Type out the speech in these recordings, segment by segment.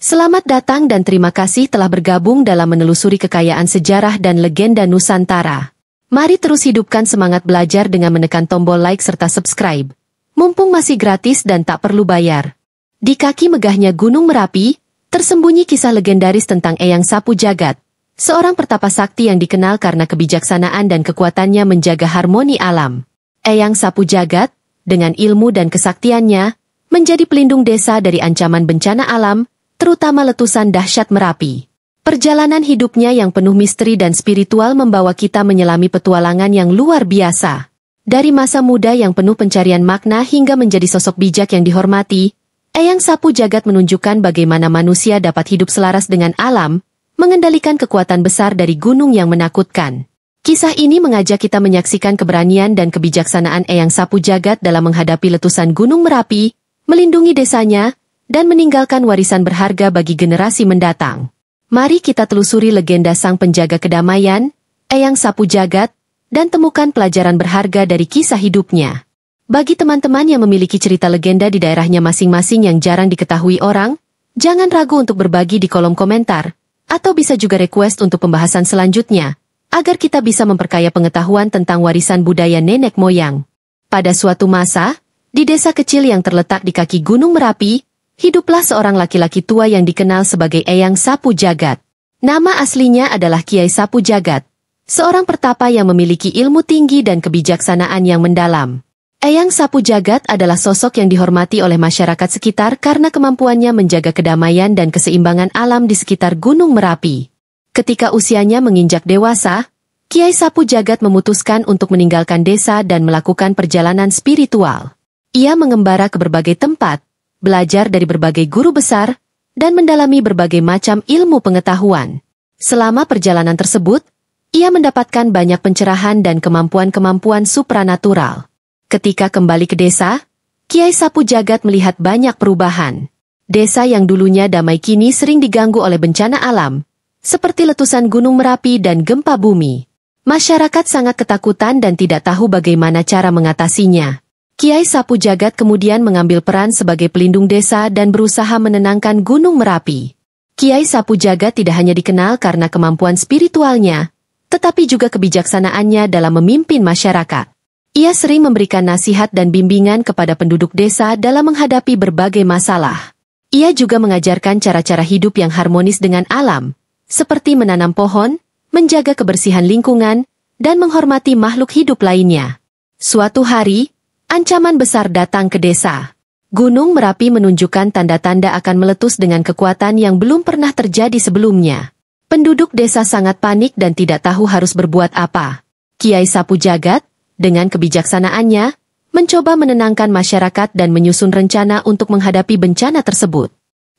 Selamat datang dan terima kasih telah bergabung dalam menelusuri kekayaan sejarah dan legenda Nusantara. Mari terus hidupkan semangat belajar dengan menekan tombol like serta subscribe. Mumpung masih gratis dan tak perlu bayar. Di kaki megahnya Gunung Merapi, tersembunyi kisah legendaris tentang Eyang Sapu Jagat, seorang pertapa sakti yang dikenal karena kebijaksanaan dan kekuatannya menjaga harmoni alam. Eyang Sapu Jagat, dengan ilmu dan kesaktiannya, menjadi pelindung desa dari ancaman bencana alam, terutama letusan dahsyat Merapi. Perjalanan hidupnya yang penuh misteri dan spiritual membawa kita menyelami petualangan yang luar biasa. Dari masa muda yang penuh pencarian makna hingga menjadi sosok bijak yang dihormati, Eyang Sapu Jagat menunjukkan bagaimana manusia dapat hidup selaras dengan alam, mengendalikan kekuatan besar dari gunung yang menakutkan. Kisah ini mengajak kita menyaksikan keberanian dan kebijaksanaan Eyang Sapu Jagat dalam menghadapi letusan Gunung Merapi, melindungi desanya, dan meninggalkan warisan berharga bagi generasi mendatang. Mari kita telusuri legenda sang penjaga kedamaian, Eyang Sapu Jagat, dan temukan pelajaran berharga dari kisah hidupnya. Bagi teman-teman yang memiliki cerita legenda di daerahnya masing-masing yang jarang diketahui orang, jangan ragu untuk berbagi di kolom komentar, atau bisa juga request untuk pembahasan selanjutnya, agar kita bisa memperkaya pengetahuan tentang warisan budaya nenek moyang. Pada suatu masa, di desa kecil yang terletak di kaki Gunung Merapi, hiduplah seorang laki-laki tua yang dikenal sebagai Eyang Sapu Jagat. Nama aslinya adalah Kiai Sapu Jagat, seorang pertapa yang memiliki ilmu tinggi dan kebijaksanaan yang mendalam. Eyang Sapu Jagat adalah sosok yang dihormati oleh masyarakat sekitar karena kemampuannya menjaga kedamaian dan keseimbangan alam di sekitar Gunung Merapi. Ketika usianya menginjak dewasa, Kiai Sapu Jagat memutuskan untuk meninggalkan desa dan melakukan perjalanan spiritual. Ia mengembara ke berbagai tempat, belajar dari berbagai guru besar, dan mendalami berbagai macam ilmu pengetahuan. Selama perjalanan tersebut, ia mendapatkan banyak pencerahan dan kemampuan-kemampuan supranatural. Ketika kembali ke desa, Kiai Sapu Jagat melihat banyak perubahan. Desa yang dulunya damai kini sering diganggu oleh bencana alam, seperti letusan Gunung Merapi dan gempa bumi. Masyarakat sangat ketakutan dan tidak tahu bagaimana cara mengatasinya. Kiai Sapu Jagat kemudian mengambil peran sebagai pelindung desa dan berusaha menenangkan Gunung Merapi. Kiai Sapu Jagat tidak hanya dikenal karena kemampuan spiritualnya, tetapi juga kebijaksanaannya dalam memimpin masyarakat. Ia sering memberikan nasihat dan bimbingan kepada penduduk desa dalam menghadapi berbagai masalah. Ia juga mengajarkan cara-cara hidup yang harmonis dengan alam, seperti menanam pohon, menjaga kebersihan lingkungan, dan menghormati makhluk hidup lainnya. Suatu hari, ancaman besar datang ke desa. Gunung Merapi menunjukkan tanda-tanda akan meletus dengan kekuatan yang belum pernah terjadi sebelumnya. Penduduk desa sangat panik dan tidak tahu harus berbuat apa. Kiai Sapu Jagat, dengan kebijaksanaannya, mencoba menenangkan masyarakat dan menyusun rencana untuk menghadapi bencana tersebut.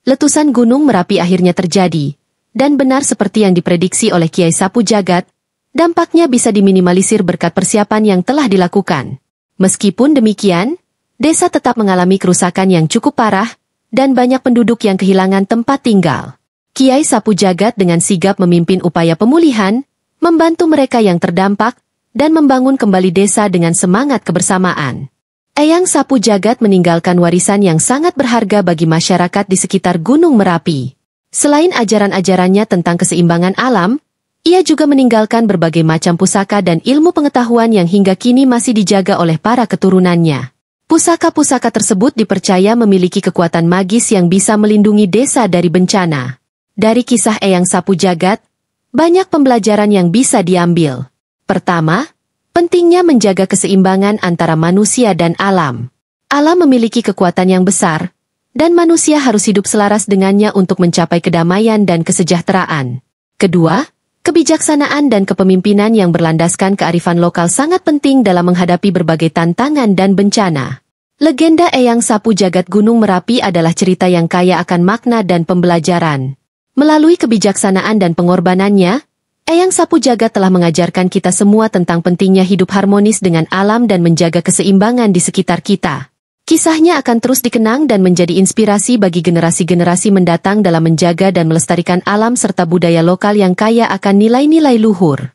Letusan Gunung Merapi akhirnya terjadi, dan benar seperti yang diprediksi oleh Kiai Sapu Jagat, dampaknya bisa diminimalisir berkat persiapan yang telah dilakukan. Meskipun demikian, desa tetap mengalami kerusakan yang cukup parah, dan banyak penduduk yang kehilangan tempat tinggal. Kiai Sapu Jagat dengan sigap memimpin upaya pemulihan, membantu mereka yang terdampak, dan membangun kembali desa dengan semangat kebersamaan. Eyang Sapu Jagat meninggalkan warisan yang sangat berharga bagi masyarakat di sekitar Gunung Merapi. Selain ajaran-ajarannya tentang keseimbangan alam, ia juga meninggalkan berbagai macam pusaka dan ilmu pengetahuan yang hingga kini masih dijaga oleh para keturunannya. Pusaka-pusaka tersebut dipercaya memiliki kekuatan magis yang bisa melindungi desa dari bencana. Dari kisah Eyang Sapu Jagat, banyak pembelajaran yang bisa diambil. Pertama, pentingnya menjaga keseimbangan antara manusia dan alam. Alam memiliki kekuatan yang besar, dan manusia harus hidup selaras dengannya untuk mencapai kedamaian dan kesejahteraan. Kedua, kebijaksanaan dan kepemimpinan yang berlandaskan kearifan lokal sangat penting dalam menghadapi berbagai tantangan dan bencana. Legenda Eyang Sapu Jagat Gunung Merapi adalah cerita yang kaya akan makna dan pembelajaran. Melalui kebijaksanaan dan pengorbanannya, Eyang Sapu Jagat telah mengajarkan kita semua tentang pentingnya hidup harmonis dengan alam dan menjaga keseimbangan di sekitar kita. Kisahnya akan terus dikenang dan menjadi inspirasi bagi generasi-generasi mendatang dalam menjaga dan melestarikan alam serta budaya lokal yang kaya akan nilai-nilai luhur.